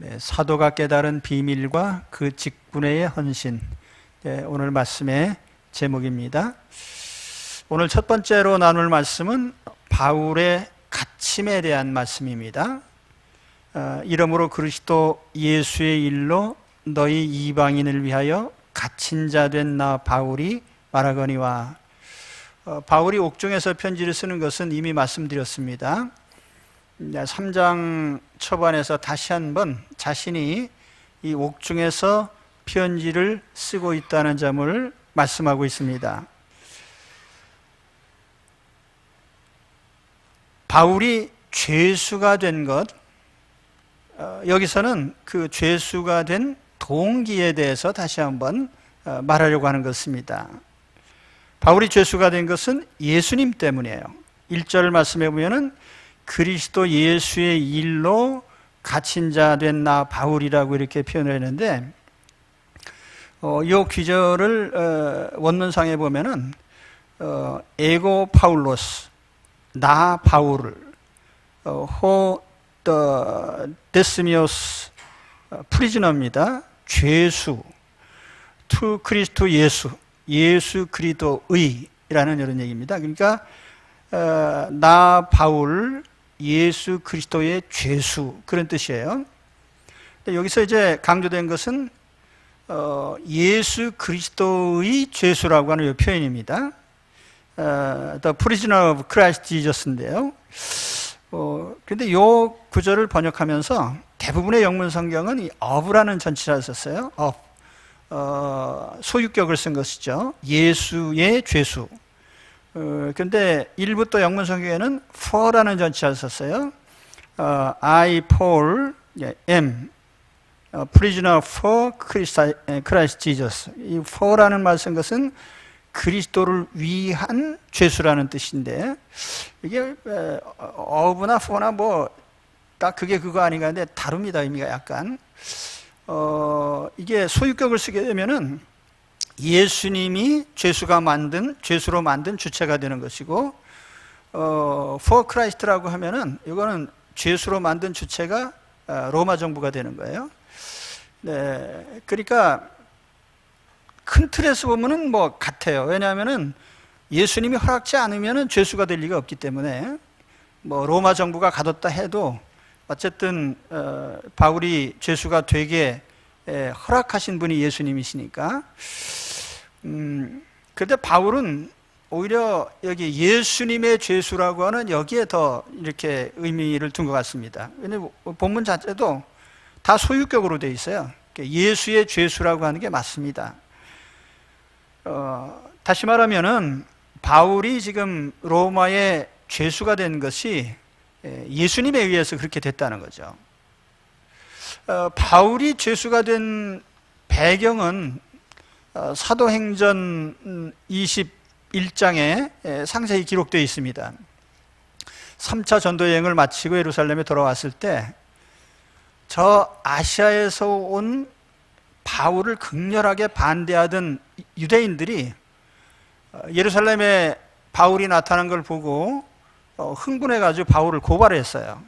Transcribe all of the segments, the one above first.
네, 사도가 깨달은 비밀과 그 직분의 헌신. 네, 오늘 말씀의 제목입니다. 오늘 첫 번째로 나눌 말씀은 바울의 갇힘에 대한 말씀입니다. 이러므로 그리스도 예수의 일로 너희 이방인을 위하여 갇힌 자 된 나 바울이 말하거니와. 바울이 옥중에서 편지를 쓰는 것은 이미 말씀드렸습니다. 3장 초반에서 다시 한번 자신이 이 옥중에서 편지를 쓰고 있다는 점을 말씀하고 있습니다. 바울이 죄수가 된 것, 여기서는 그 죄수가 된 동기에 대해서 다시 한번 말하려고 하는 것입니다. 바울이 죄수가 된 것은 예수님 때문이에요. 1절 말씀해 보면은 그리스도 예수의 일로 갇힌 자 된 나 바울이라고 이렇게 표현을 했는데, 이 귀절을 원문상에 보면은 에고 파울로스, 나 바울을, 호 데스미오스 프리즈너입니다. 죄수, 투 그리스도 예수 그리스도의라는 이런 얘기입니다. 그러니까 나 바울 예수 그리스도의 죄수, 그런 뜻이에요. 여기서 이제 강조된 것은 예수 그리스도의 죄수라고 하는 이 표현입니다. The prisoner of Christ Jesus인데요. 그런데 이 구절을 번역하면서 대부분의 영문 성경은 이 of라는 전치사를 썼어요. of, 소유격을 쓴 것이죠. 예수의 죄수. 그런데 일부 영문 성경에는 for라는 전치사를 썼어요. I, Paul, am prisoner for Christ Jesus. 이 for라는 말 쓴 것은 그리스도를 위한 죄수라는 뜻인데, 이게 of나 for나 뭐 딱 그게 그거 아닌가 하는데 다릅니다. 의미가 약간. 이게 소유격을 쓰게 되면은 예수님이 죄수로 만든 주체가 되는 것이고, for Christ라고 하면은 이거는 죄수로 만든 주체가 로마 정부가 되는 거예요. 네, 그러니까 큰 틀에서 보면은 뭐 같아요. 왜냐하면은 예수님이 허락지 않으면은 죄수가 될 리가 없기 때문에, 뭐 로마 정부가 가뒀다 해도 어쨌든 바울이 죄수가 되게 허락하신 분이 예수님이시니까. 그런데 바울은 오히려 여기 예수님의 죄수라고 하는 여기에 더 이렇게 의미를 둔 것 같습니다. 왜냐하면 본문 자체도 다 소유격으로 되어 있어요. 예수의 죄수라고 하는 게 맞습니다. 다시 말하면은 바울이 지금 로마의 죄수가 된 것이 예수님에 의해서 그렇게 됐다는 거죠. 바울이 죄수가 된 배경은 사도행전 21장에 상세히 기록되어 있습니다. 3차 전도 여행을 마치고 예루살렘에 돌아왔을 때 저 아시아에서 온 바울을 극렬하게 반대하던 유대인들이 예루살렘에 바울이 나타난 걸 보고 흥분해가지고 바울을 고발했어요.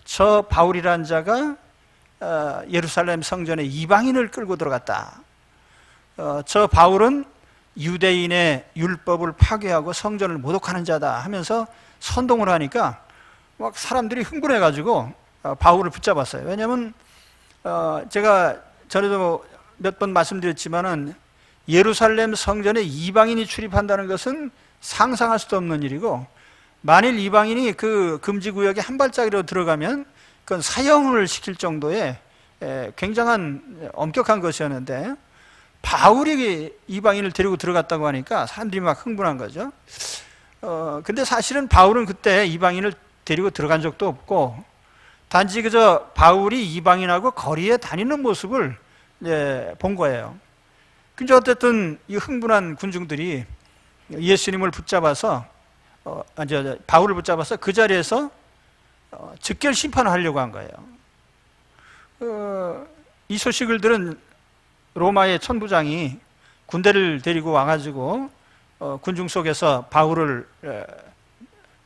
저 바울이란 자가 예루살렘 성전에 이방인을 끌고 들어갔다. 저 바울은 유대인의 율법을 파괴하고 성전을 모독하는 자다 하면서 선동을 하니까 막 사람들이 흥분해가지고 바울을 붙잡았어요. 왜냐하면 제가 전에도 몇 번 말씀드렸지만은 예루살렘 성전에 이방인이 출입한다는 것은 상상할 수도 없는 일이고, 만일 이방인이 그 금지구역에 한 발짝이라도 들어가면 그건 사형을 시킬 정도의 굉장한 엄격한 것이었는데, 바울이 이방인을 데리고 들어갔다고 하니까 사람들이 막 흥분한 거죠. 근데 사실은 바울은 그때 이방인을 데리고 들어간 적도 없고, 단지 그저 바울이 이방인하고 거리에 다니는 모습을 본 거예요. 근데 어쨌든 이 흥분한 군중들이 예수님을 붙잡아서 바울을 붙잡아서 그 자리에서 즉결 심판을 하려고 한 거예요. 이 소식을 들은 로마의 천부장이 군대를 데리고 와가지고 군중 속에서 바울을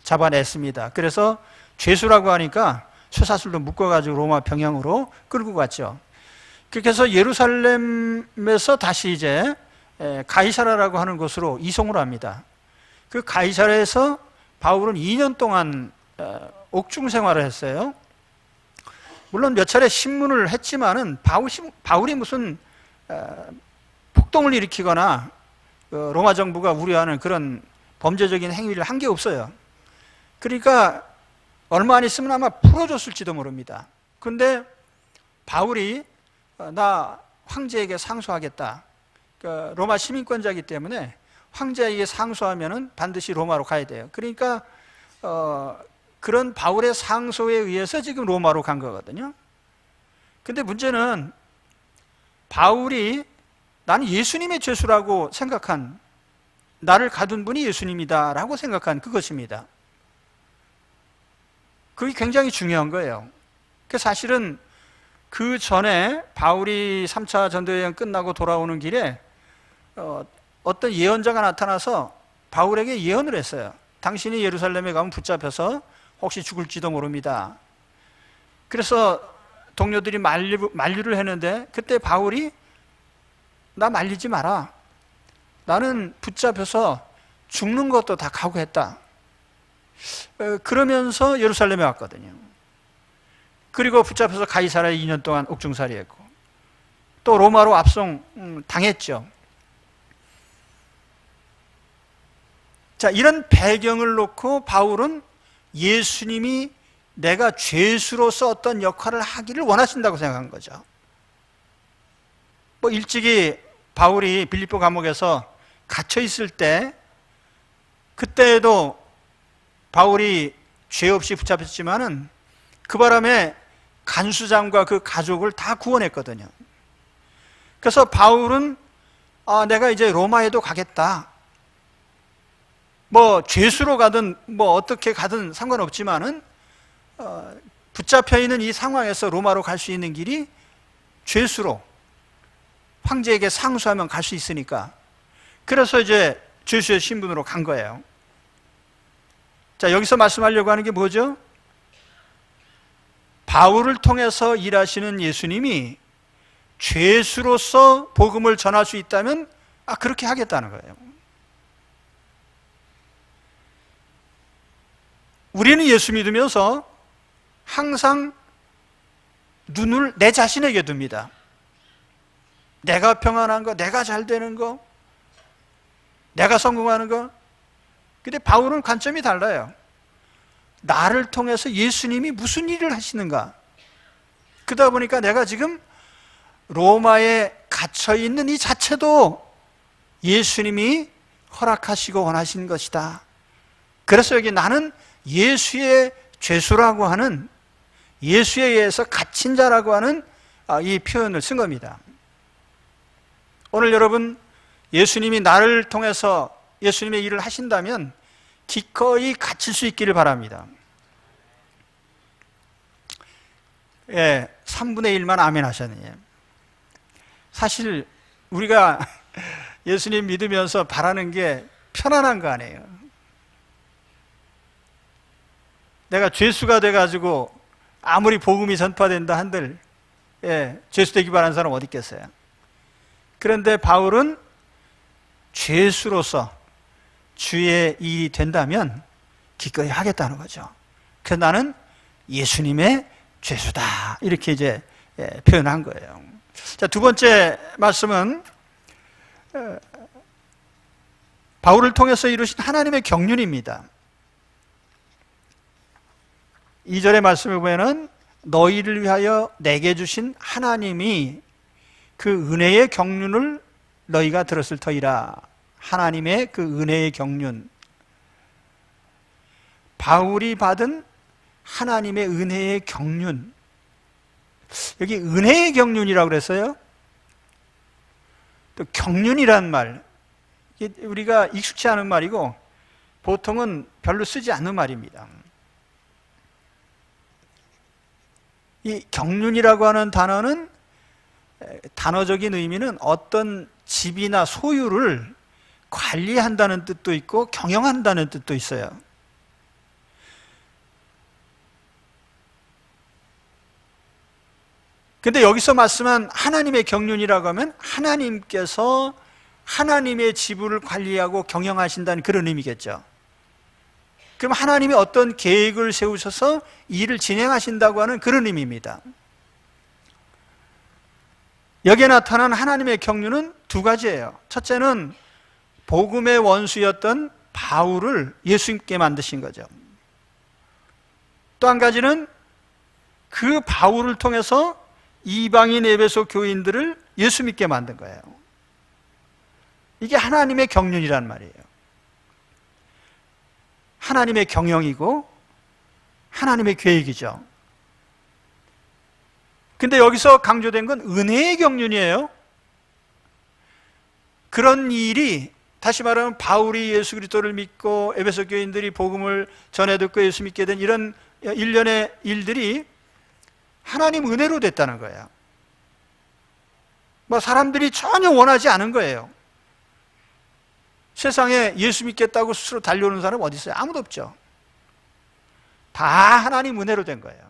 잡아냈습니다. 그래서 죄수라고 하니까 쇠사슬로 묶어가지고 로마 평양으로 끌고 갔죠. 그렇게 해서 예루살렘에서 다시 이제 가이사라라고 하는 곳으로 이송을 합니다. 그 가이사라에서 바울은 2년 동안 옥중 생활을 했어요. 물론 몇 차례 신문을 했지만은 바울이 무슨 폭동을 일으키거나 로마 정부가 우려하는 그런 범죄적인 행위를 한 게 없어요. 그러니까 얼마 안 있으면 아마 풀어줬을지도 모릅니다. 그런데 바울이 나 황제에게 상소하겠다. 로마 시민권자이기 때문에 황제에게 상소하면은 반드시 로마로 가야 돼요. 그러니까 그런 바울의 상소에 의해서 지금 로마로 간 거거든요. 근데 문제는 바울이 나는 예수님의 죄수라고 생각한, 나를 가둔 분이 예수님이다 라고 생각한 그것입니다. 그게 굉장히 중요한 거예요. 사실은 그 전에 바울이 3차 전도여행 끝나고 돌아오는 길에 어떤 예언자가 나타나서 바울에게 예언을 했어요. 당신이 예루살렘에 가면 붙잡혀서 혹시 죽을지도 모릅니다. 그래서 동료들이 만류를 했는데 그때 바울이 나 말리지 마라. 나는 붙잡혀서 죽는 것도 다 각오했다. 그러면서 예루살렘에 왔거든요. 그리고 붙잡혀서 가이사라에 2년 동안 옥중살이했고 또 로마로 압송 당했죠. 자, 이런 배경을 놓고 바울은 예수님이 내가 죄수로서 어떤 역할을 하기를 원하신다고 생각한 거죠. 일찍이 바울이 빌립보 감옥에서 갇혀 있을 때 그때에도 바울이 죄 없이 붙잡혔지만은 그 바람에 간수장과 그 가족을 다 구원했거든요. 그래서 바울은 내가 이제 로마에도 가겠다. 죄수로 가든 어떻게 가든 상관없지만은 붙잡혀 있는 이 상황에서 로마로 갈 수 있는 길이 죄수로 황제에게 상소하면 갈 수 있으니까, 그래서 이제 죄수의 신분으로 간 거예요. 자, 여기서 말씀하려고 하는 게 뭐죠? 바울을 통해서 일하시는 예수님이 죄수로서 복음을 전할 수 있다면 그렇게 하겠다는 거예요. 우리는 예수 믿으면서 항상 눈을 내 자신에게 둡니다. 내가 평안한 거, 내가 잘 되는 거, 내가 성공하는 거. 근데 바울은 관점이 달라요. 나를 통해서 예수님이 무슨 일을 하시는가. 그러다 보니까 내가 지금 로마에 갇혀 있는 이 자체도 예수님이 허락하시고 원하신 것이다. 그래서 여기 나는 예수의 죄수라고 하는, 예수에 의해서 갇힌 자라고 하는 이 표현을 쓴 겁니다. 오늘 여러분, 예수님이 나를 통해서 예수님의 일을 하신다면 기꺼이 갇힐 수 있기를 바랍니다. 3분의 1만 아멘 하셨네요. 사실 우리가 예수님 믿으면서 바라는 게 편안한 거 아니에요. 내가 죄수가 돼가지고 아무리 복음이 전파된다 한들 죄수 되기 바라는 사람 어디 있겠어요? 그런데 바울은 죄수로서 주의 일이 된다면 기꺼이 하겠다는 거죠. 그래서 나는 예수님의 죄수다, 이렇게 이제 표현한 거예요. 자, 두 번째 말씀은 바울을 통해서 이루신 하나님의 경륜입니다. 2절의 말씀을 보면은 너희를 위하여 내게 주신 하나님이 그 은혜의 경륜을 너희가 들었을 터이라. 하나님의 그 은혜의 경륜, 바울이 받은 하나님의 은혜의 경륜. 여기 은혜의 경륜이라고 그랬어요. 또 경륜이란 말, 우리가 익숙치 않은 말이고 보통은 별로 쓰지 않는 말입니다. 이 경륜이라고 하는 단어는 단어적인 의미는 어떤 집이나 소유를 관리한다는 뜻도 있고 경영한다는 뜻도 있어요. 근데 여기서 말씀한 하나님의 경륜이라고 하면 하나님께서 하나님의 지부를 관리하고 경영하신다는 그런 의미겠죠. 그럼 하나님이 어떤 계획을 세우셔서 일을 진행하신다고 하는 그런 의미입니다. 여기에 나타난 하나님의 경륜은 두 가지예요. 첫째는 복음의 원수였던 바울을 예수님께 만드신 거죠. 또 한 가지는 그 바울을 통해서 이방인 에베소 교인들을 예수 믿게 만든 거예요. 이게 하나님의 경륜이란 말이에요. 하나님의 경영이고 하나님의 계획이죠. 근데 여기서 강조된 건 은혜의 경륜이에요. 그런 일이, 다시 말하면 바울이 예수 그리스도를 믿고 에베소 교인들이 복음을 전해 듣고 예수 믿게 된 이런 일련의 일들이 하나님 은혜로 됐다는 거예요. 뭐 사람들이 전혀 원하지 않은 거예요. 세상에 예수 믿겠다고 스스로 달려오는 사람 어디 있어요? 아무도 없죠. 다 하나님 은혜로 된 거예요.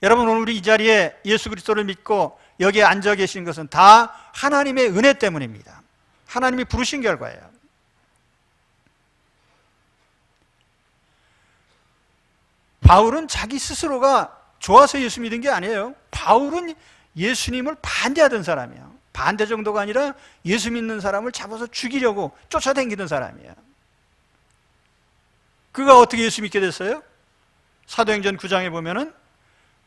여러분, 오늘 우리 이 자리에 예수 그리스도를 믿고 여기에 앉아 계신 것은 다 하나님의 은혜 때문입니다. 하나님이 부르신 결과예요. 바울은 자기 스스로가 좋아서 예수 믿은 게 아니에요. 바울은 예수님을 반대하던 사람이에요. 반대 정도가 아니라 예수 믿는 사람을 잡아서 죽이려고 쫓아다니던 사람이에요. 그가 어떻게 예수 믿게 됐어요? 사도행전 9장에 보면은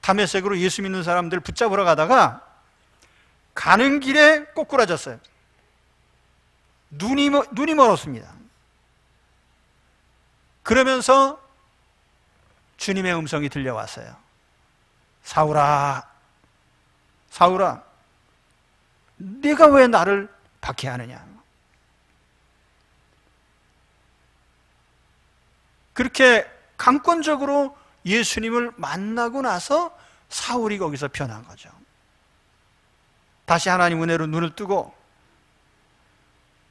다메섹으로 예수 믿는 사람들 붙잡으러 가다가 가는 길에 꼬꾸라졌어요. 눈이 멀었습니다. 그러면서 주님의 음성이 들려왔어요. 사울아, 사울아, 네가 왜 나를 박해하느냐? 그렇게 강권적으로 예수님을 만나고 나서 사울이 거기서 변한 거죠. 다시 하나님 은혜로 눈을 뜨고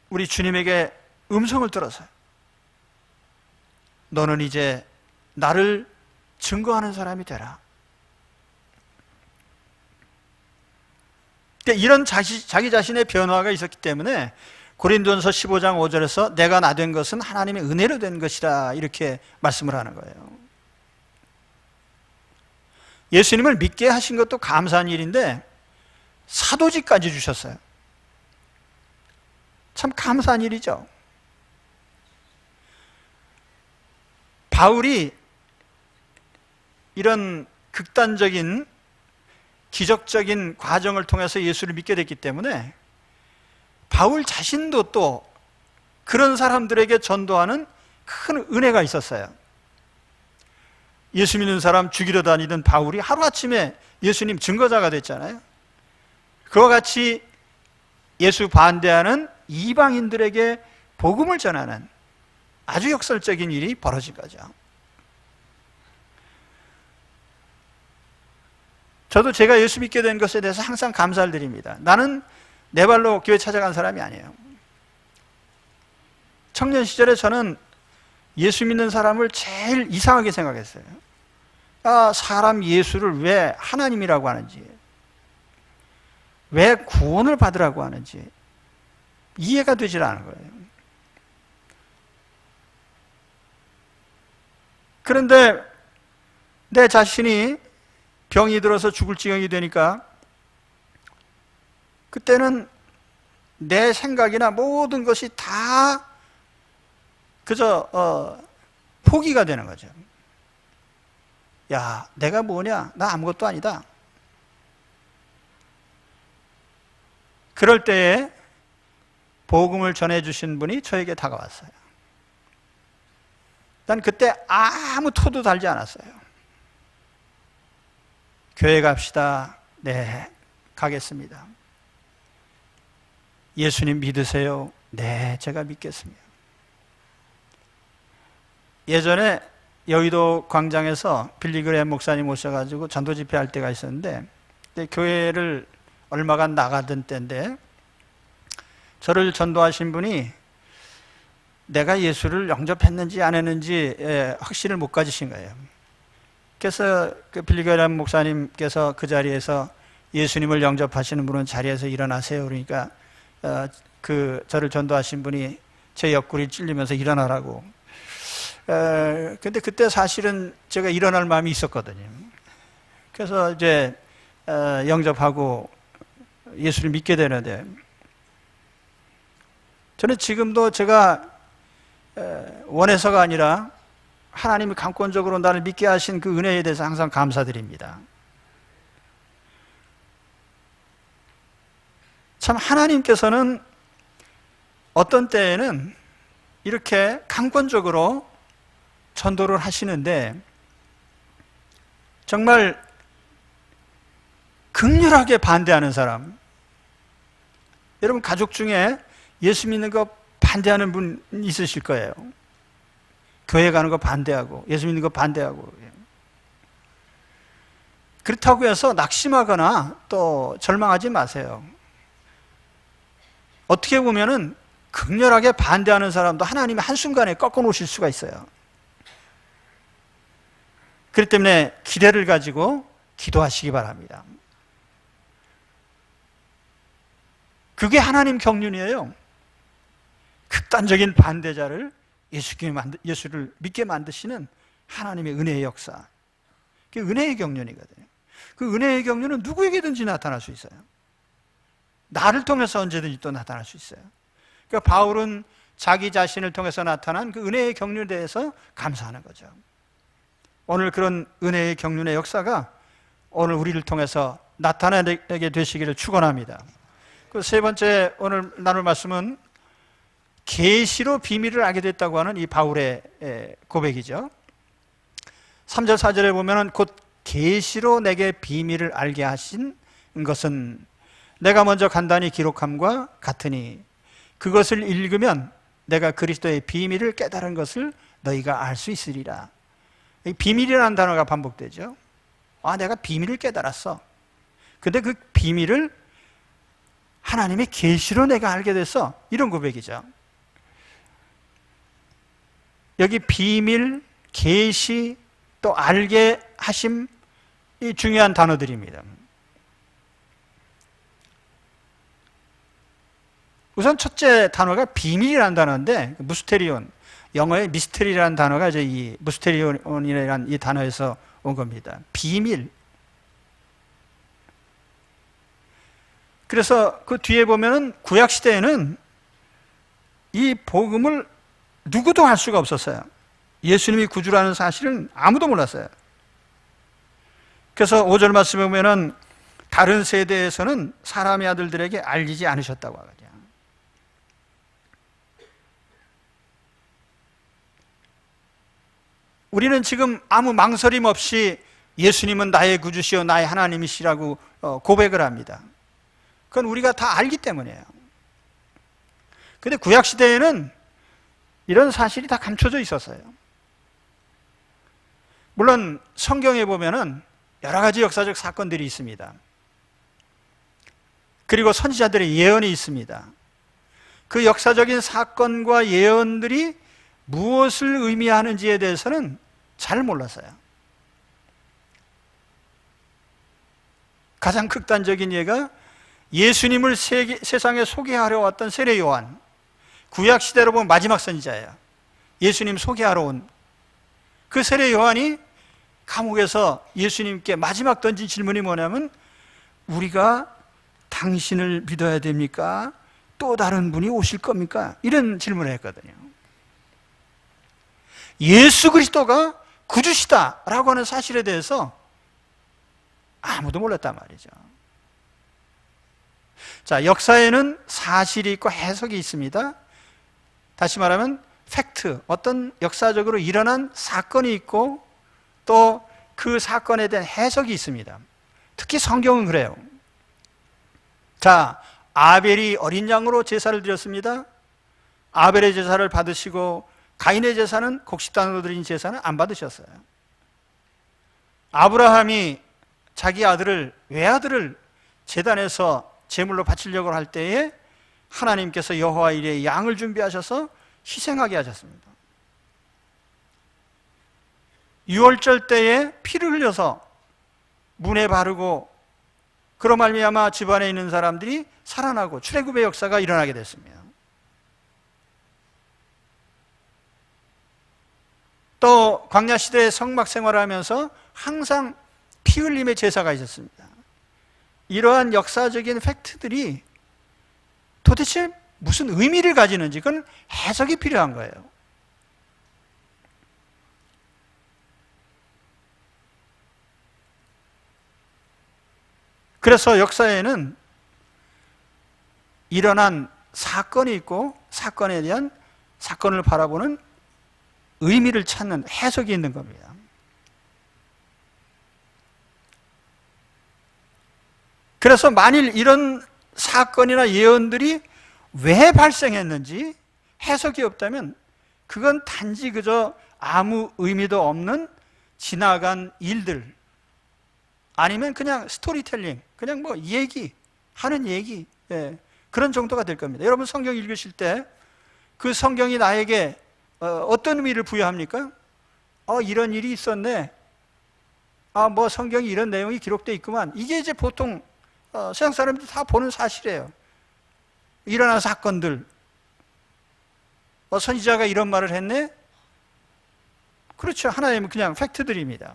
우리 주님에게 음성을 들어서요. 너는 이제 나를 증거하는 사람이 되라. 이런 자기 자신의 변화가 있었기 때문에 고린도전서 15장 5절에서 내가 나 된 것은 하나님의 은혜로 된 것이라 이렇게 말씀을 하는 거예요. 예수님을 믿게 하신 것도 감사한 일인데 사도직까지 주셨어요. 참 감사한 일이죠. 바울이 이런 극단적인 기적적인 과정을 통해서 예수를 믿게 됐기 때문에 바울 자신도 또 그런 사람들에게 전도하는 큰 은혜가 있었어요. 예수 믿는 사람 죽이러 다니던 바울이 하루아침에 예수님 증거자가 됐잖아요. 그와 같이 예수 반대하는 이방인들에게 복음을 전하는 아주 역설적인 일이 벌어진 거죠. 저도 제가 예수 믿게 된 것에 대해서 항상 감사를 드립니다. 나는 내 발로 교회 찾아간 사람이 아니에요. 청년 시절에 저는 예수 믿는 사람을 제일 이상하게 생각했어요. 사람 예수를 왜 하나님이라고 하는지, 왜 구원을 받으라고 하는지 이해가 되질 않은 거예요. 그런데 내 자신이 병이 들어서 죽을 지경이 되니까 그때는 내 생각이나 모든 것이 다 그저 포기가 되는 거죠. 야, 내가 뭐냐? 나 아무것도 아니다. 그럴 때에 복음을 전해주신 분이 저에게 다가왔어요. 난 그때 아무 토도 달지 않았어요. 교회 갑시다. 네, 가겠습니다. 예수님 믿으세요? 네, 제가 믿겠습니다. 예전에 여의도 광장에서 빌리그레 목사님 오셔가지고 전도 집회할 때가 있었는데 교회를 얼마간 나가던 때인데 저를 전도하신 분이 내가 예수를 영접했는지 안 했는지 확신을 못 가지신 거예요. 그래서 그 빌리그람 목사님께서 그 자리에서 예수님을 영접하시는 분은 자리에서 일어나세요. 그러니까 저를 전도하신 분이 제 옆구리 찔리면서 일어나라고. 근데 그때 사실은 제가 일어날 마음이 있었거든요. 그래서 이제 영접하고 예수를 믿게 되는데, 저는 지금도 제가 원해서가 아니라 하나님이 강권적으로 나를 믿게 하신 그 은혜에 대해서 항상 감사드립니다. 참 하나님께서는 어떤 때에는 이렇게 강권적으로 전도를 하시는데 정말 극렬하게 반대하는 사람, 여러분 가족 중에 예수 믿는 거 반대하는 분 있으실 거예요. 교회 가는 거 반대하고 예수 믿는 거 반대하고. 그렇다고 해서 낙심하거나 또 절망하지 마세요. 어떻게 보면은 극렬하게 반대하는 사람도 하나님이 한순간에 꺾어 놓으실 수가 있어요. 그렇기 때문에 기대를 가지고 기도하시기 바랍니다. 그게 하나님 경륜이에요. 극단적인 반대자를 예수를 믿게 만드시는 하나님의 은혜의 역사. 그게 은혜의 경륜이거든요. 그 은혜의 경륜은 누구에게든지 나타날 수 있어요. 나를 통해서 언제든지 또 나타날 수 있어요. 그러니까 바울은 자기 자신을 통해서 나타난 그 은혜의 경륜에 대해서 감사하는 거죠. 오늘 그런 은혜의 경륜의 역사가 오늘 우리를 통해서 나타나게 되시기를 축원합니다. 그 세 번째 오늘 나눌 말씀은 계시로 비밀을 알게 됐다고 하는 이 바울의 고백이죠. 3절 4절에 보면은 곧 계시로 내게 비밀을 알게 하신 것은 내가 먼저 간단히 기록함과 같으니 그것을 읽으면 내가 그리스도의 비밀을 깨달은 것을 너희가 알 수 있으리라. 비밀이라는 단어가 반복되죠. 내가 비밀을 깨달았어. 근데 그 비밀을 하나님의 계시로 내가 알게 됐어. 이런 고백이죠. 여기 비밀, 계시, 또 알게 하심, 이 중요한 단어들입니다. 우선 첫째 단어가 비밀이라는 단어인데, 무스테리온, 영어의 미스테리라는 단어가 이제 이 무스테리온이라는 이 단어에서 온 겁니다. 비밀. 그래서 그 뒤에 보면은 구약 시대에는 이 복음을 누구도 알 수가 없었어요. 예수님이 구주라는 사실은 아무도 몰랐어요. 그래서 5절 말씀에 보면은 다른 세대에서는 사람의 아들들에게 알리지 않으셨다고 하거든요. 우리는 지금 아무 망설임 없이 예수님은 나의 구주시요 나의 하나님이시라고 고백을 합니다. 그건 우리가 다 알기 때문이에요. 근데 구약 시대에는 이런 사실이 다 감춰져 있었어요. 물론 성경에 보면은 여러 가지 역사적 사건들이 있습니다. 그리고 선지자들의 예언이 있습니다. 그 역사적인 사건과 예언들이 무엇을 의미하는지에 대해서는 잘 몰랐어요. 가장 극단적인 예가 예수님을 세상에 소개하러 왔던 세례 요한. 구약 시대로 보면 마지막 선지자예요. 예수님 소개하러 온 그 세례 요한이 감옥에서 예수님께 마지막 던진 질문이 뭐냐면 우리가 당신을 믿어야 됩니까? 또 다른 분이 오실 겁니까? 이런 질문을 했거든요. 예수 그리스도가 구주시다라고 하는 사실에 대해서 아무도 몰랐단 말이죠. 자, 역사에는 사실이 있고 해석이 있습니다. 다시 말하면 팩트, 어떤 역사적으로 일어난 사건이 있고 또 그 사건에 대한 해석이 있습니다. 특히 성경은 그래요. 자, 아벨이 어린 양으로 제사를 드렸습니다. 아벨의 제사를 받으시고 가인의 제사는 곡식단으로 드린 제사는 안 받으셨어요. 아브라함이 자기 외아들을 제단에서 제물로 바치려고 할 때에 하나님께서 여호와 이레의 양을 준비하셔서 희생하게 하셨습니다. 유월절 때에 피를 흘려서 문에 바르고 그로 말미암아 집안에 있는 사람들이 살아나고 출애굽의 역사가 일어나게 됐습니다. 또 광야 시대에 성막 생활을 하면서 항상 피 흘림의 제사가 있었습니다. 이러한 역사적인 팩트들이 도대체 무슨 의미를 가지는지 그건 해석이 필요한 거예요. 그래서 역사에는 일어난 사건이 있고 사건에 대한 사건을 바라보는 의미를 찾는 해석이 있는 겁니다. 그래서 만일 이런 사건이나 예언들이 왜 발생했는지 해석이 없다면 그건 단지 그저 아무 의미도 없는 지나간 일들, 아니면 그냥 스토리텔링, 그냥 뭐 하는 얘기, 그런 정도가 될 겁니다. 여러분 성경 읽으실 때 그 성경이 나에게 어떤 의미를 부여합니까? 이런 일이 있었네. 뭐 성경이 이런 내용이 기록되어 있구만. 이게 이제 보통 세상 사람들이 다 보는 사실이에요. 일어난 사건들. 선지자가 이런 말을 했네? 그렇죠. 하나님은 그냥 팩트들입니다.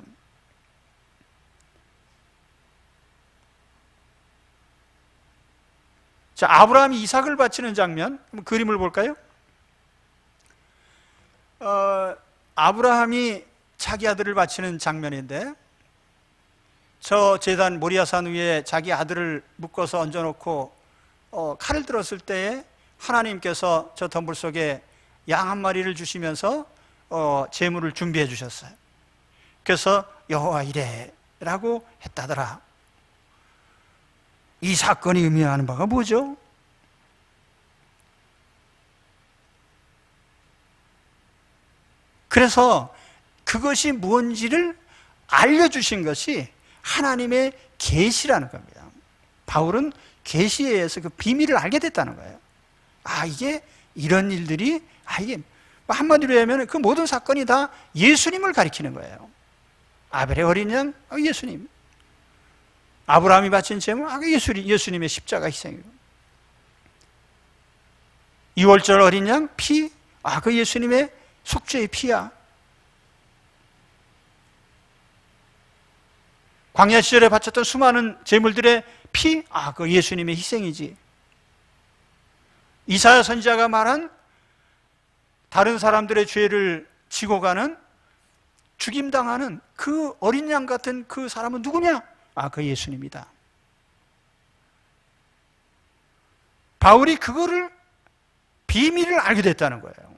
자, 아브라함이 이삭을 바치는 장면, 한번 그림을 볼까요? 아브라함이 자기 아들을 바치는 장면인데, 저 제단 모리아산 위에 자기 아들을 묶어서 얹어놓고 칼을 들었을 때에 하나님께서 저 덤불 속에 양 한 마리를 주시면서 제물을 준비해 주셨어요. 그래서 여호와 이레라고 했다더라. 이 사건이 의미하는 바가 뭐죠? 그래서 그것이 무엇인지를 알려주신 것이 하나님의 계시라는 겁니다. 바울은 계시에 의해서 그 비밀을 알게 됐다는 거예요. 이게 이런 일들이, 이게 한마디로 하면 그 모든 사건이 다 예수님을 가리키는 거예요. 아벨의 어린 양, 예수님. 아브라함이 바친 제물, 예수님의 십자가 희생이고. 유월절 어린 양, 피, 그 예수님의 속죄의 피야. 광야 시절에 바쳤던 수많은 제물들의 피, 그 예수님의 희생이지. 이사야 선지자가 말한 다른 사람들의 죄를 지고 가는, 죽임당하는 그 어린 양 같은 그 사람은 누구냐? 그 예수님이다. 바울이 그거를, 비밀을 알게 됐다는 거예요.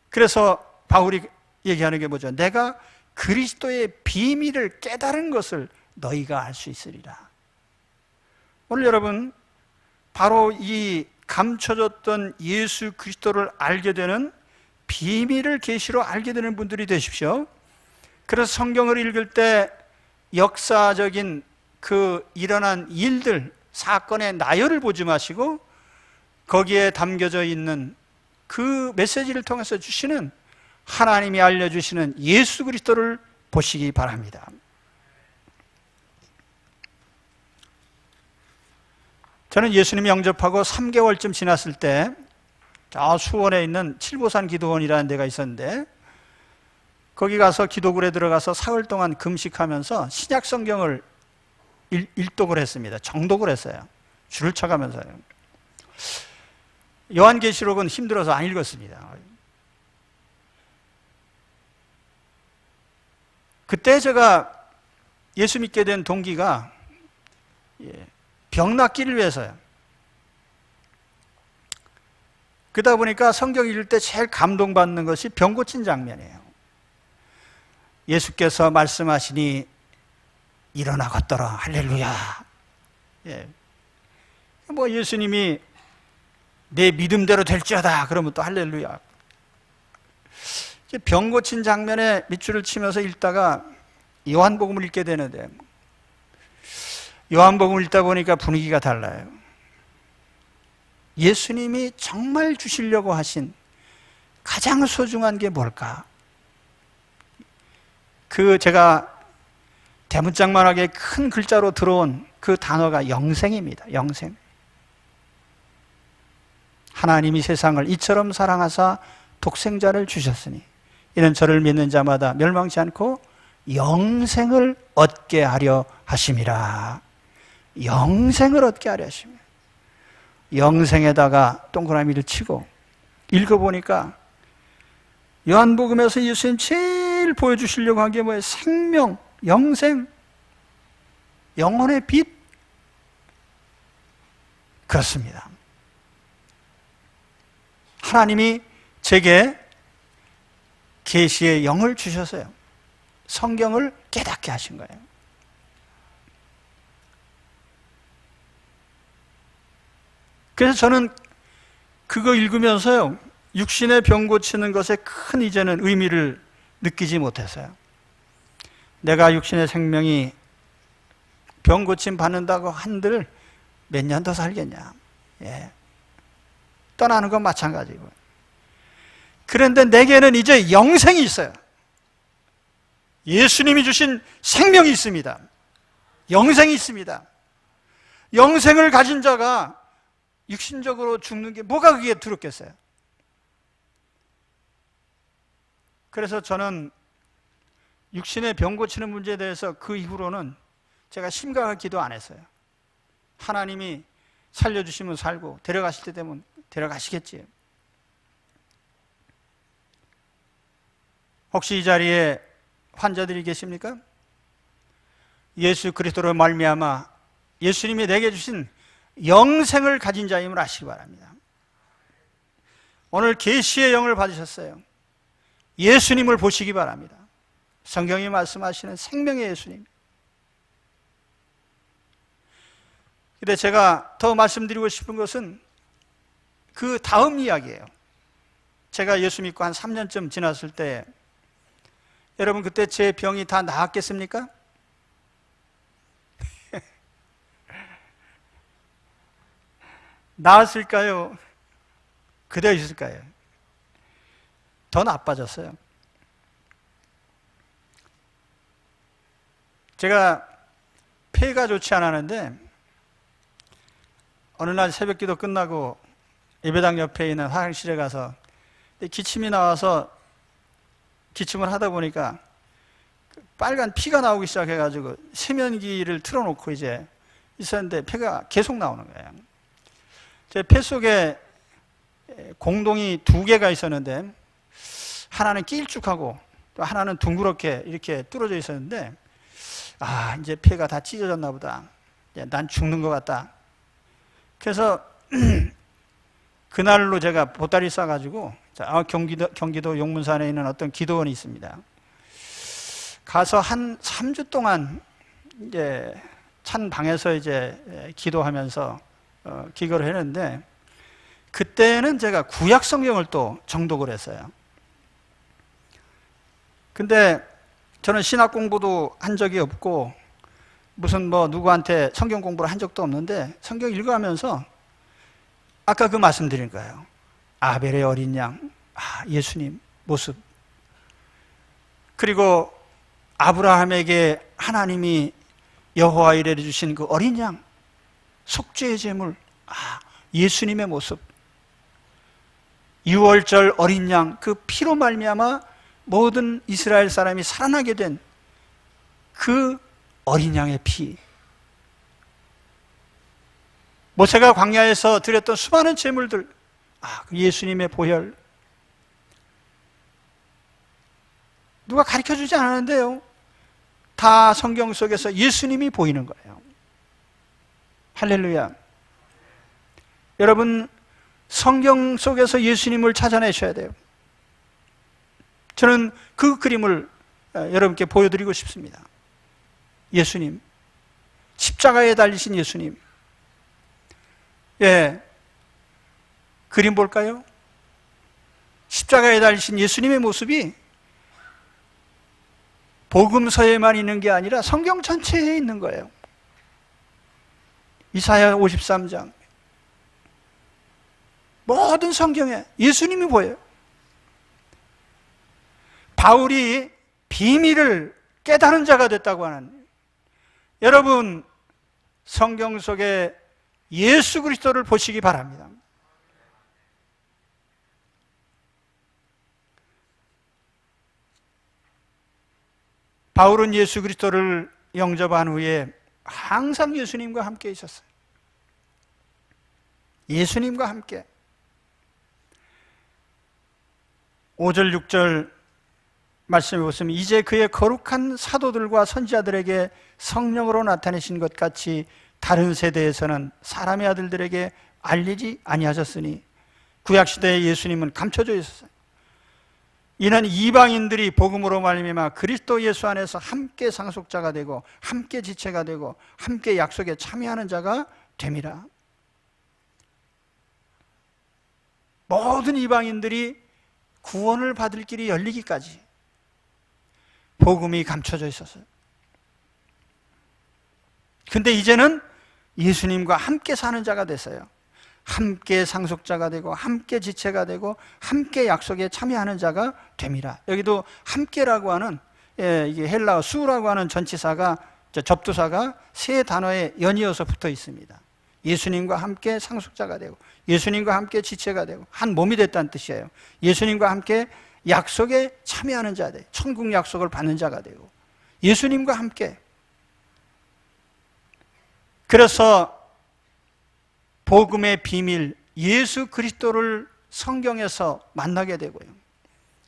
그래서 바울이 얘기하는 게 뭐죠? 내가 그리스도의 비밀을 깨달은 것을 너희가 알 수 있으리라. 오늘 여러분, 바로 이 감춰졌던 예수 그리스도를 알게 되는, 비밀을 계시로 알게 되는 분들이 되십시오. 그래서 성경을 읽을 때 역사적인 그 일어난 일들, 사건의 나열을 보지 마시고 거기에 담겨져 있는 그 메시지를 통해서 주시는, 하나님이 알려주시는 예수 그리스도를 보시기 바랍니다. 저는 예수님 영접하고 3개월쯤 지났을 때 수원에 있는 칠보산 기도원이라는 데가 있었는데, 거기 가서 기도굴에 들어가서 사흘 동안 금식하면서 신약 성경을 일독을 했습니다. 정독을 했어요. 줄을 쳐가면서요. 요한계시록은 힘들어서 안 읽었습니다. 그때 제가 예수 믿게 된 동기가 병 낫기를 위해서요. 그러다 보니까 성경 읽을 때 제일 감동받는 것이 병 고친 장면이에요. 예수께서 말씀하시니 일어나 걷더라. 할렐루야. 뭐 예수님이 내 믿음대로 될지어다 그러면 또 할렐루야. 병 고친 장면에 밑줄을 치면서 읽다가 요한복음을 읽게 되는데, 요한복음을 읽다 보니까 분위기가 달라요. 예수님이 정말 주시려고 하신 가장 소중한 게 뭘까? 제가 대문짝만하게 큰 글자로 들어온 그 단어가 영생입니다. 영생. 하나님이 세상을 이처럼 사랑하사 독생자를 주셨으니 이는 저를 믿는 자마다 멸망치 않고 영생을 얻게 하려 하심이라. 영생을 얻게 하려 하심이라. 영생에다가 동그라미를 치고 읽어보니까 요한복음에서 예수님 제일 보여주시려고 한 게 뭐예요? 생명, 영생, 영혼의 빛. 그렇습니다. 하나님이 제게 계시의 영을 주셔서요, 성경을 깨닫게 하신 거예요. 그래서 저는 그거 읽으면서요, 육신의 병 고치는 것에 큰 이제는 의미를 느끼지 못했어요. 내가 육신의 생명이 병 고침 받는다고 한들 몇 년 더 살겠냐. 예. 떠나는 건 마찬가지고. 그런데 내게는 이제 영생이 있어요. 예수님이 주신 생명이 있습니다. 영생이 있습니다. 영생을 가진 자가 육신적으로 죽는 게 뭐가 그게 두렵겠어요? 그래서 저는 육신의 병 고치는 문제에 대해서 그 이후로는 제가 심각하게 기도 안 했어요. 하나님이 살려주시면 살고 데려가실 때 되면 데려가시겠지. 혹시 이 자리에 환자들이 계십니까? 예수 그리스도로 말미암아 예수님이 내게 주신 영생을 가진 자임을 아시기 바랍니다. 오늘 계시의 영을 받으셨어요. 예수님을 보시기 바랍니다. 성경이 말씀하시는 생명의 예수님. 근데 제가 더 말씀드리고 싶은 것은 그 다음 이야기예요. 제가 예수 믿고 한 3년쯤 지났을 때, 여러분 그때 제 병이 다 나았겠습니까? 나았을까요? 그대로 있을까요? 더 나빠졌어요. 제가 폐가 좋지 않았는데 어느 날 새벽 기도 끝나고 예배당 옆에 있는 화장실에 가서 기침이 나와서 기침을 하다 보니까 빨간 피가 나오기 시작해가지고 세면기를 틀어놓고 이제 있었는데 폐가 계속 나오는 거예요. 제 폐 속에 공동이 2개가 있었는데 하나는 길쭉하고 또 하나는 둥그렇게 이렇게 뚫어져 있었는데, 아, 이제 폐가 다 찢어졌나 보다. 난 죽는 것 같다. 그래서 그날로 제가 보따리 싸가지고 경기도 용문산에 있는 어떤 기도원이 있습니다. 가서 한 3주 동안 이제 찬 방에서 이제 기도하면서 기도를 했는데, 그때는 제가 구약 성경을 또 정독을 했어요. 근데 저는 신학 공부도 한 적이 없고 무슨 누구한테 성경 공부를 한 적도 없는데 성경 읽어가면서 아까 그 말씀드린 거예요. 아벨의 어린 양, 예수님 모습, 그리고 아브라함에게 하나님이 여호와 이레 주신 그 어린 양, 속죄의 제물, 예수님의 모습, 유월절 어린 양, 그 피로 말미암아 모든 이스라엘 사람이 살아나게 된 그 어린 양의 피, 모세가 광야에서 드렸던 수많은 제물들, 그 예수님의 보혈, 누가 가르쳐주지 않았는데요, 다 성경 속에서 예수님이 보이는 거예요. 할렐루야. 여러분, 성경 속에서 예수님을 찾아내셔야 돼요. 저는 그 그림을 여러분께 보여드리고 싶습니다. 예수님, 십자가에 달리신 예수님. 예, 그림 볼까요? 십자가에 달리신 예수님의 모습이 복음서에만 있는 게 아니라 성경 전체에 있는 거예요. 이사야 53장, 모든 성경에 예수님이 보여요. 바울이 비밀을 깨달은 자가 됐다고 하는, 여러분 성경 속에 예수 그리스도를 보시기 바랍니다. 바울은 예수 그리스도를 영접한 후에 항상 예수님과 함께 있었어요. 예수님과 함께. 5절 6절 말씀해 보시면, 이제 그의 거룩한 사도들과 선지자들에게 성령으로 나타내신 것 같이 다른 세대에서는 사람의 아들들에게 알리지 아니하셨으니, 구약시대에 예수님은 감춰져 있었어요. 이는 이방인들이 복음으로 말미암아 그리스도 예수 안에서 함께 상속자가 되고 함께 지체가 되고 함께 약속에 참여하는 자가 됨이라. 모든 이방인들이 구원을 받을 길이 열리기까지 복음이 감춰져 있었어요. 근데 이제는 예수님과 함께 사는 자가 됐어요. 함께 상속자가 되고 함께 지체가 되고 함께 약속에 참여하는 자가 됨이라. 여기도 함께라고 하는, 이게 헬라어 수라고 하는 전치사가, 접두사가 세 단어에 연이어서 붙어 있습니다. 예수님과 함께 상속자가 되고 예수님과 함께 지체가 되고 한 몸이 됐다는 뜻이에요. 예수님과 함께 약속에 참여하는 자 돼. 천국 약속을 받는 자가 되고 예수님과 함께. 그래서 복음의 비밀 예수 그리스도를 성경에서 만나게 되고요,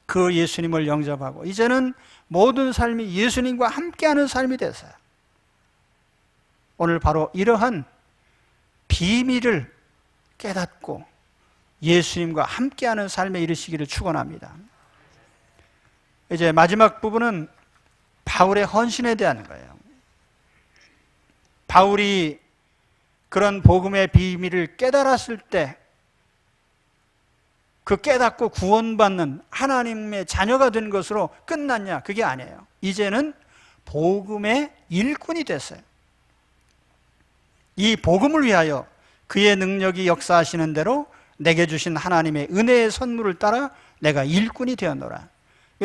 그 예수님을 영접하고 이제는 모든 삶이 예수님과 함께하는 삶이 됐어요. 오늘 바로 이러한 비밀을 깨닫고 예수님과 함께하는 삶에 이르시기를 축원합니다. 이제 마지막 부분은 바울의 헌신에 대한 거예요. 바울이 그런 복음의 비밀을 깨달았을 때 그 깨닫고 구원받는 하나님의 자녀가 된 것으로 끝났냐? 그게 아니에요. 이제는 복음의 일꾼이 됐어요. 이 복음을 위하여 그의 능력이 역사하시는 대로 내게 주신 하나님의 은혜의 선물을 따라 내가 일꾼이 되었노라.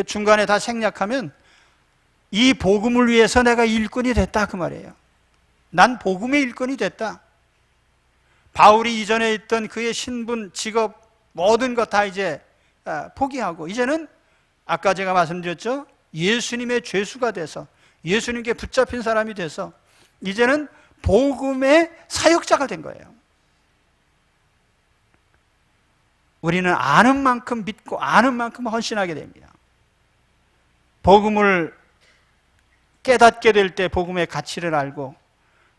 중간에 다 생략하면 이 복음을 위해서 내가 일꾼이 됐다, 그 말이에요. 난 복음의 일꾼이 됐다. 바울이 이전에 있던 그의 신분, 직업, 모든 것 다 이제 포기하고 이제는 아까 제가 말씀드렸죠, 예수님의 죄수가 돼서 예수님께 붙잡힌 사람이 돼서 이제는 복음의 사역자가 된 거예요. 우리는 아는 만큼 믿고 아는 만큼 헌신하게 됩니다. 복음을 깨닫게 될 때 복음의 가치를 알고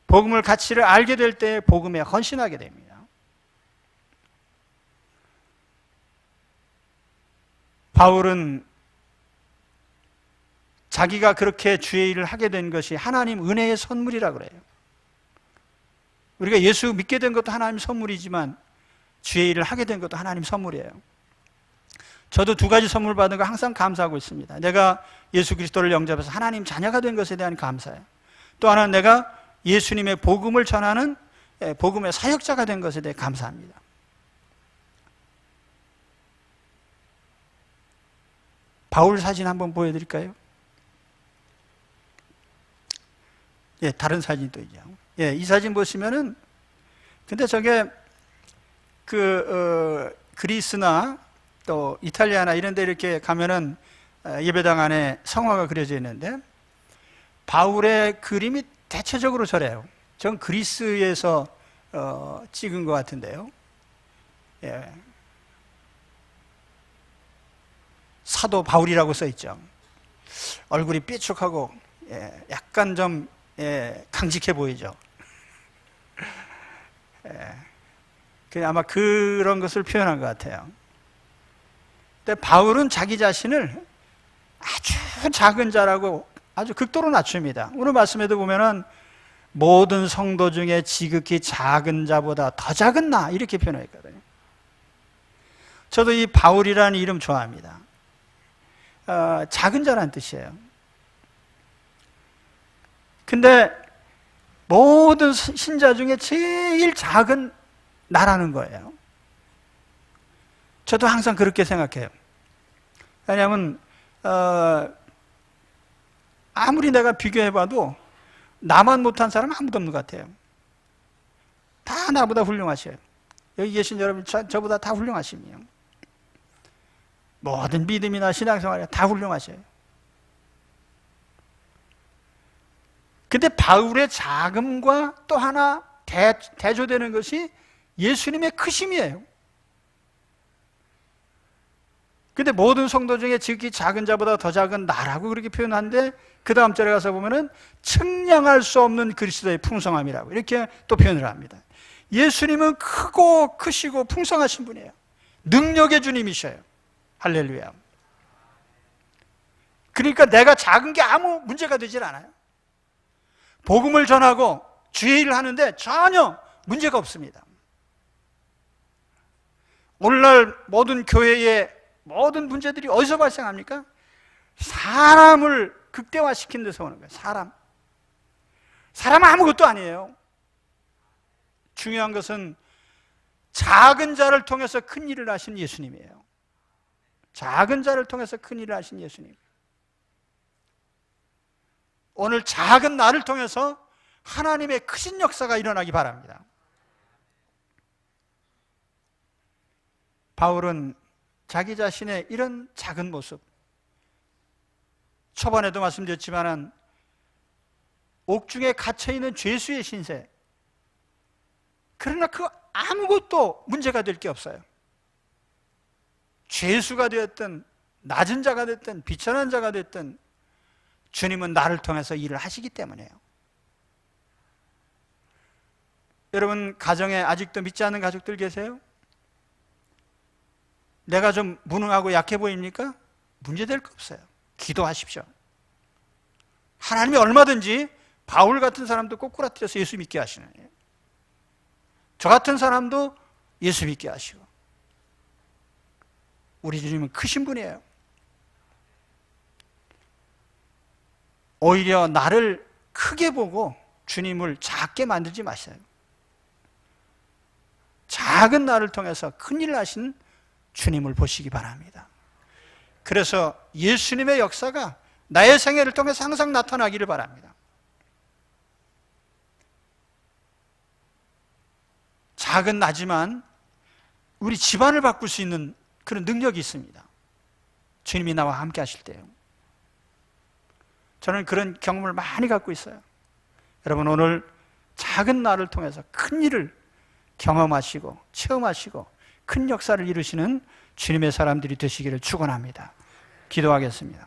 복음을 가치를 알게 될 때 복음에 헌신하게 됩니다. 바울은 자기가 그렇게 주의 일을 하게 된 것이 하나님 은혜의 선물이라고 그래요. 우리가 예수 믿게 된 것도 하나님 선물이지만 주의 일을 하게 된 것도 하나님 선물이에요. 저도 두 가지 선물 받은 거 항상 감사하고 있습니다. 내가 예수 그리스도를 영접해서 하나님 자녀가 된 것에 대한 감사예요. 또 하나는 내가 예수님의 복음을 전하는 복음의 사역자가 된 것에 대해 감사합니다. 바울 사진 한번 보여드릴까요? 예, 다른 사진도 있죠. 예, 이 사진 보시면은, 근데 저게 그리스나 또 이탈리아나 이런 데 이렇게 가면은 예배당 안에 성화가 그려져 있는데 바울의 그림이 대체적으로 저래요. 전 그리스에서 찍은 것 같은데요. 예. 사도 바울이라고 써 있죠. 얼굴이 삐죽하고 약간 좀 강직해 보이죠. 아마 그런 것을 표현한 것 같아요. 근데 바울은 자기 자신을 아주 작은 자라고 아주 극도로 낮춥니다. 오늘 말씀에도 보면은 모든 성도 중에 지극히 작은 자보다 더 작은 나, 이렇게 표현했거든요. 저도 이 바울이라는 이름 좋아합니다. 작은 자라는 뜻이에요. 근데 모든 신자 중에 제일 작은 나라는 거예요. 저도 항상 그렇게 생각해요. 왜냐하면 아무리 내가 비교해봐도 나만 못한 사람 아무도 없는 것 같아요. 다 나보다 훌륭하셔요. 여기 계신 여러분 저보다 다 훌륭하십니다. 모든 믿음이나 신앙생활이 다 훌륭하셔요. 근데 바울의 자금과 또 하나 대조되는 것이 예수님의 크심이에요. 근데 모든 성도 중에 지극히 작은 자보다 더 작은 나라고 그렇게 표현하는데 그 다음 절에 가서 보면은 측량할 수 없는 그리스도의 풍성함이라고 이렇게 또 표현을 합니다. 예수님은 크고 크시고 풍성하신 분이에요. 능력의 주님이셔요. 할렐루야. 그러니까 내가 작은 게 아무 문제가 되질 않아요. 복음을 전하고 주의 일을 하는데 전혀 문제가 없습니다. 오늘날 모든 교회의 모든 문제들이 어디서 발생합니까? 사람을 극대화시킨 데서 오는 거예요. 사람은 아무것도 아니에요. 중요한 것은 작은 자를 통해서 큰 일을 하신 예수님이에요. 작은 자를 통해서 큰 일을 하신 예수님. 오늘 작은 나를 통해서 하나님의 크신 역사가 일어나기 바랍니다. 바울은 자기 자신의 이런 작은 모습, 초반에도 말씀드렸지만 옥중에 갇혀있는 죄수의 신세, 그러나 그 아무것도 문제가 될 게 없어요. 죄수가 되었든 낮은 자가 됐든 비천한 자가 됐든 주님은 나를 통해서 일을 하시기 때문이에요. 여러분 가정에 아직도 믿지 않는 가족들 계세요? 내가 좀 무능하고 약해 보입니까? 문제될 거 없어요. 기도하십시오. 하나님이 얼마든지 바울 같은 사람도 꼬꾸라뜨려서 예수 믿게 하시는 거예요. 저 같은 사람도 예수 믿게 하시고. 우리 주님은 크신 분이에요. 오히려 나를 크게 보고 주님을 작게 만들지 마세요. 작은 나를 통해서 큰일을 하신 주님을 보시기 바랍니다. 그래서 예수님의 역사가 나의 생애를 통해서 항상 나타나기를 바랍니다. 작은 나지만 우리 집안을 바꿀 수 있는 그런 능력이 있습니다. 주님이 나와 함께 하실 때요. 저는 그런 경험을 많이 갖고 있어요. 여러분 오늘 작은 나를 통해서 큰 일을 경험하시고 체험하시고 큰 역사를 이루시는 주님의 사람들이 되시기를 축원합니다. 기도하겠습니다.